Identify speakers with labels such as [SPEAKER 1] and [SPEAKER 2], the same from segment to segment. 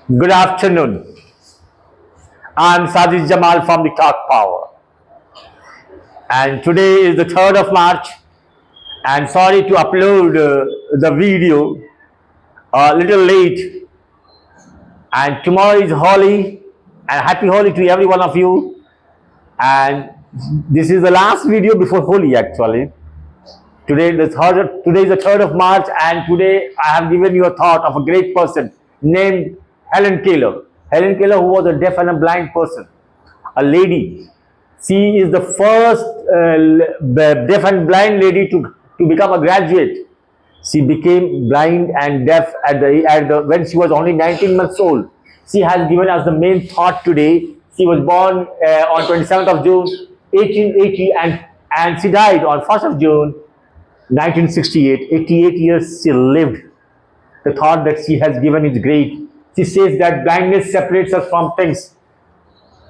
[SPEAKER 1] Good afternoon. I'm Sajid Jamal from the Talk Power. And today is the 3rd of March. And sorry to upload the video a little late. And tomorrow is Holi. And happy Holi to every one of you. And this is the last video before Holi actually. Today is the 3rd of March, and today I have given you a thought of a great person named Helen Keller. Helen Keller, who was a deaf and a blind person, a lady. She is the first deaf and blind lady to become a graduate. She became blind and deaf when she was only 19 months old. She has given us the main thought today. She was born on 27th of June 1880, and she died on 1st of June 1968. 88 years she lived. The thought that she has given is great. She says that blindness separates us from things.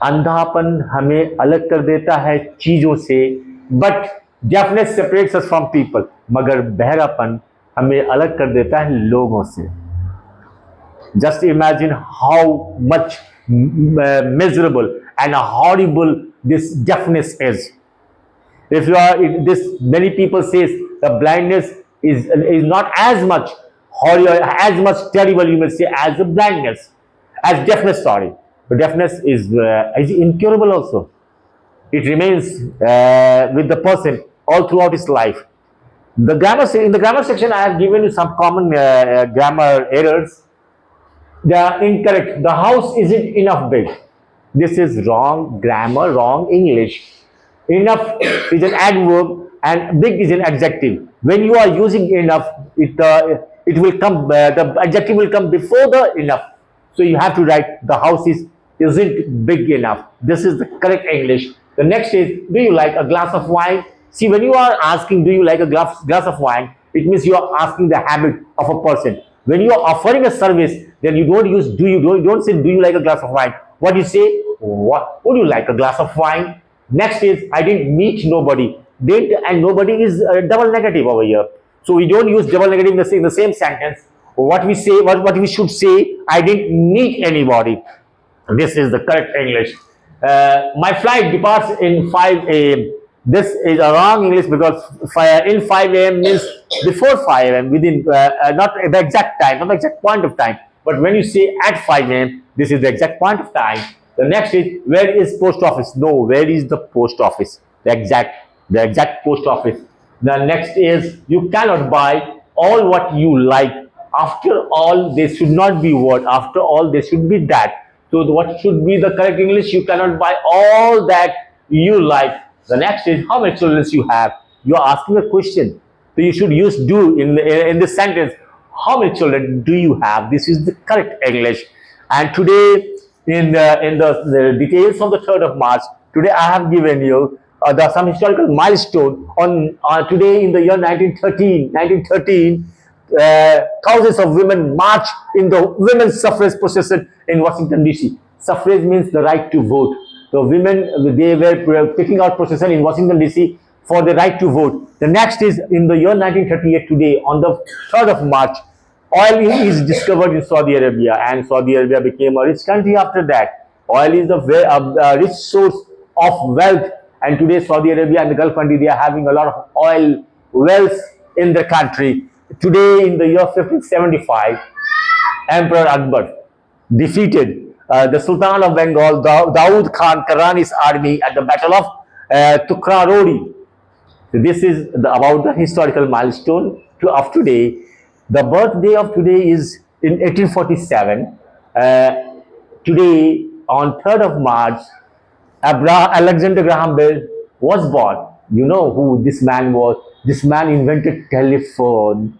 [SPEAKER 1] अंधापन हमें अलग कर देता है चीजों से, but deafness separates us from people. मगर बहरापन हमें अलग कर देता है लोगों से. Just imagine how much miserable and horrible this deafness is. If you are this, many people says the blindness is not as much horrible, as much terrible, you may say, as the blindness, as deafness. Sorry, but deafness is incurable also. It remains with the person all throughout his life. In the grammar section, I have given you some common grammar errors. They are incorrect. The house isn't enough big. This is wrong grammar, wrong English. Enough is an adverb and big is an adjective. When you are using enough, it will come. The adjective will come before the enough. So you have to write the house isn't big enough. This is the correct English. The next is, do you like a glass of wine? See, when you are asking, do you like a glass of wine, it means you are asking the habit of a person. When you are offering a service, then you don't use do you. Don't say, do you like a glass of wine? What you say, what would you like a glass of wine? Next is, I didn't meet nobody. Didn't and nobody is double negative over here. So we don't use double negative in the same sentence. What we say, what we should say, I didn't meet anybody. This is the correct English. My flight departs in 5 a.m. This is a wrong English because in 5 a.m. means before 5 a.m. within not the exact time, not the exact point of time. But when you say at 5 a.m., this is the exact point of time. The next is, where is post office? No, where is the post office? The exact post office. The next is, you cannot buy all what you like. After all, there should not be what. After all, there should be that. So what should be the correct English? You cannot buy all that you like. The next is, how many children you have? You are asking a question. So you should use do in this sentence. How many children do you have? This is the correct English. And today, in the details of the 3rd of March, today I have given you some historical milestone on today in the year 1913. 1913, thousands of women marched in the women's suffrage procession in Washington DC. Suffrage means the right to vote. The women, they were taking out procession in Washington DC for the right to vote. The next is, in the year 1938, today on the 3rd of March, oil is discovered in Saudi Arabia, and Saudi Arabia became a rich country after that. Oil is a rich source of wealth, and today Saudi Arabia and the Gulf country, they are having a lot of oil wealth in the country. Today, in the year 1575, Emperor Akbar defeated the Sultan of Bengal, Daud Khan Karani's army at the Battle of Tukrarodi. So this is about the historical milestone of today. The birthday of today is in 1847. Today, on 3rd of March, Alexander Graham Bell was born. You know who this man was. This man invented telephone.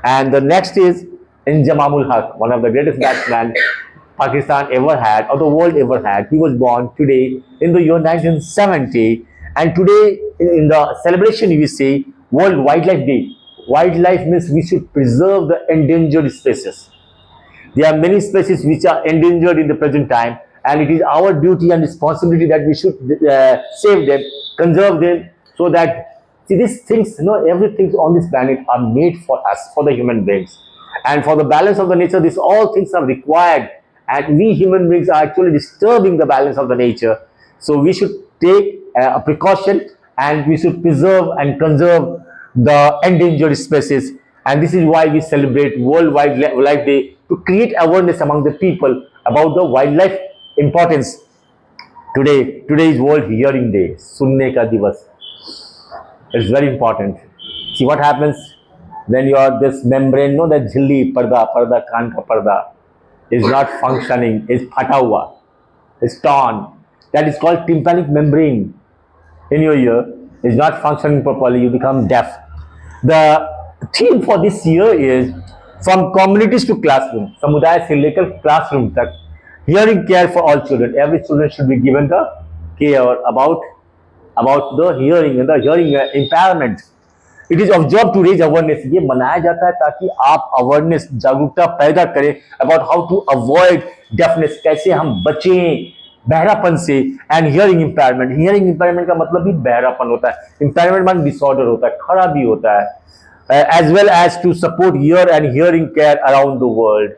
[SPEAKER 1] And the next is Inzamamul Haq, one of the greatest batsmen Pakistan ever had, or the world ever had. He was born today in the year 1970. And today, in the celebration, we say World Wildlife Day. Wildlife means we should preserve the endangered species. There are many species which are endangered in the present time, and it is our duty and responsibility that we should save them, conserve them, so that, see, these things, everything on this planet are made for us, for the human beings. And for the balance of the nature, these all things are required. and we human beings are actually disturbing the balance of the nature. So we should take a precaution, and we should preserve and conserve the endangered species. And this is why we celebrate World Wildlife Day, to create awareness among the people about the wildlife importance. Today is World Hearing Day, सुनने का दिवस. It's very important. See what happens when your this membrane, no, that झिल्ली पर्दा कान का पर्दा is not functioning, is फटा हुआ, is torn. That is called tympanic membrane in your ear is not functioning properly. You become deaf. The theme for this year is from communities to classroom. समुदाय से लेकर classroom तक. Hearing care for all children. Every children should be given the care about the hearing and the hearing impairment. It is of job to raise awareness. ये मनाया जाता है ताकि आप awareness, जागरूकता पैदा करें about how to avoid deafness, कैसे हम बचें बहरापन से. एंड हियरिंग इम्पेयरमेंट का मतलब भी बहरापन होता है. इम्पेयरमेंट मान डिसऑर्डर होता है, खराबी होता है. As well as to support ear and hearing care around the world.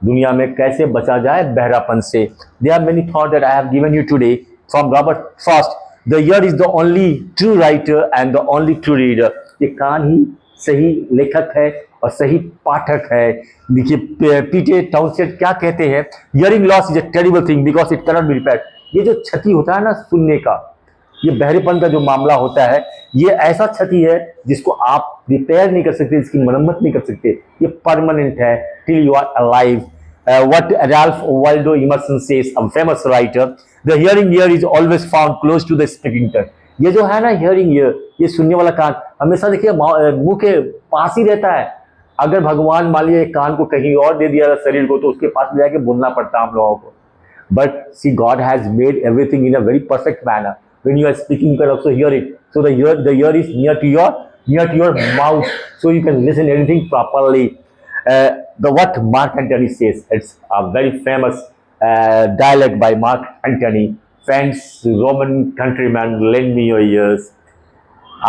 [SPEAKER 1] दुनिया में कैसे बचा जाए बहरापन से. There are many thought that I have given you today from Robert Frost. The ear is the only true writer and the only true reader. ये कान ही सही लेखक है और सही पाठक है. देखिए पीटे टाउनसेट क्या कहते हैं, hearing loss is a terrible thing because it cannot be repaired. ये जो क्षति होता है ना सुनने का, ये बहरेपन का जो मामला होता है, ये ऐसा क्षति है जिसको आप रिपेयर नहीं कर सकते, इसकी मरम्मत नहीं कर सकते. ये परमानेंट है till you are alive. What Ralph Waldo Emerson says, a famous writer, the hearing ear is always found close to the speaking tongue. ये जो है ना हियरिंग ईयर, ये सुनने वाला कान हमेशा देखिए मुंह के पास ही रहता है. अगर भगवान मान लिया कान को कहीं और दे दिया शरीर को, तो उसके पास ले जाके बोलना पड़ता है हम लोगों को. But see God has made everything in a very perfect manner. When you are speaking you can also hear it. So the ear is near to your mouth, so you can listen anything properly. What Mark Antony says, it's a very famous dialogue by Mark Antony. Friends, Roman countrymen, lend me your ears.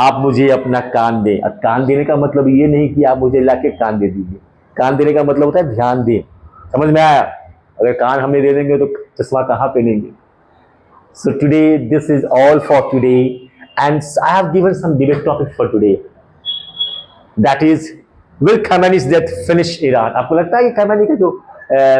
[SPEAKER 1] आप मुझे अपना कान दें. अब कान देने का मतलब ये नहीं कि आप मुझे लाके कान दे दीजिए. कान देने का मतलब होता है ध्यान दें. समझ में आया? अगर कान हमें दे देंगे तो चश्मा कहाँ पहनेंगे. So today, this is all for today, and I have given some debate topics for today. That is, will Khamenei's death finish Iran? आपको लगता है कि खमेनी का जो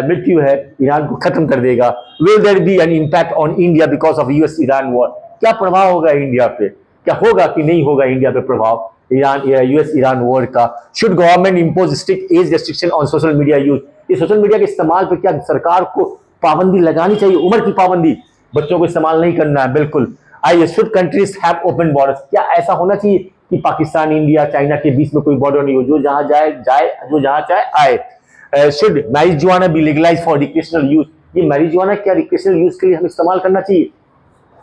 [SPEAKER 1] मृत्यु है ईरान को खत्म कर देगा? Will there be an impact on India because of US-Iran war? क्या प्रभाव होगा इंडिया पे? क्या होगा कि नहीं होगा इंडिया पे प्रभाव ईरान US-Iran वॉर का? Should government impose strict age restriction on social media use? ये सोशल मीडिया के इस्तेमाल पे क्या सरकार को पाबंदी लगानी चाहिए? उम्र की पाबंदी, बच्चों को इस्तेमाल नहीं करना है. बिल्कुल. आइए, should countries have open borders? क्या ऐसा होना चाहिए कि पाकिस्तान, इंडिया, चाइना के बीच में कोई बॉर्डर नहीं हो, जो जहां जाए जो जहां चाहे आए. Should marijuana be legalise for recreational use? ये मैरिजुआना क्या रिक्रिएशनल यूज के लिए हम इस्तेमाल करना चाहिए,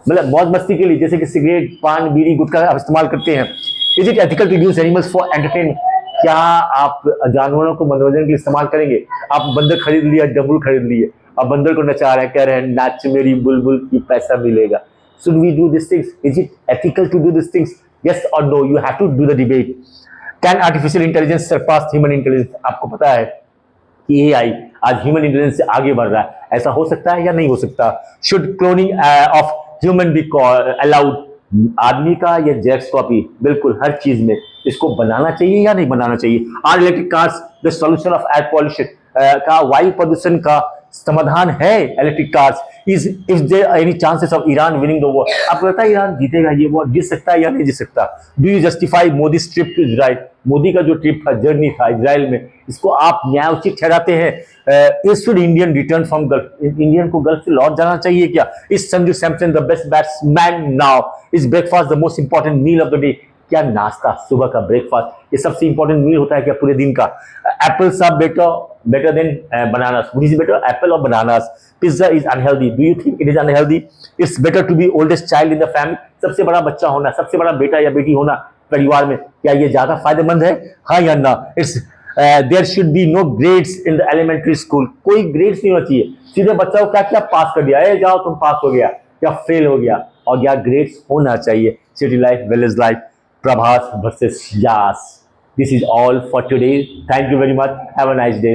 [SPEAKER 1] मतलब मौज मस्ती के लिए, जैसे कि सिगरेट, पान, बीड़ी, गुटखा आप इस्तेमाल करते हैं. Is it ethical to use animals for entertainment? क्या आप जानवरों को मनोरंजन के लिए इस्तेमाल करेंगे? आप बंदर खरीद लिया, डमरू खरीद लिए, अब बंदर को नचा रहे हैं, कह रहे हैं नाच मेरी बुलबुल की पैसा मिलेगा. Should we do these things? Is it ethical to do these things? Yes or no? You have to do the debate. Can artificial intelligence surpass human intelligence? आपको पता है कि AI आज ह्यूमन इंटेलिजेंस से आगे बढ़ रहा है. ऐसा हो सकता है या नहीं हो सकता? Should cloning of human be allowed? आदमी का या जेक्स कॉपी? बिल्कुल, हर चीज में इसको बनाना चाहिए या नहीं बनाना चाहिए? Are electric cars the solution of air pollution? का वायु प्रदूषण का समाधान है electric cars? Is there any chances of Iran winning the war? आपको लगता है ईरान जीतेगा ये वॉर? जीत सकता है या नहीं जीत सकता? Do you justify Modi trip to Israel? Modi का जो ट्रिप था, जर्नी था इजराइल में, इसको आप न्यायोचित ठहराते हैं? Should Indian return from Gulf? Indian को गल्फ से लौट जाना चाहिए क्या? Is Sanju Samson the best batsman now? Is breakfast the most important meal of the day? क्या नाश्ता, सुबह का ब्रेकफास्ट, ये सबसे इंपॉर्टेंट मील होता है क्या पूरे दिन का? Apples are better than bananas. Which is better, apple or bananas? Pizza is unhealthy. Do you think it is unhealthy? It's better to be oldest child in the family. सबसे बड़ा बच्चा होना, सबसे बड़ा बेटा या बेटी होना परिवार में, क्या ये ज्यादा फायदेमंद है? हाँ या ना? It's there should be no grades in the elementary school. कोई ग्रेड्स नहीं होना चाहिए. सीधे बच्चा को क्या क्या पास कर दिया, जाओ तुम पास हो गया या फेल हो गया, और क्या ग्रेड्स होना चाहिए? City life, village life, Prabhas versus Yash. This is all for today. Thank you very much. Have a nice day.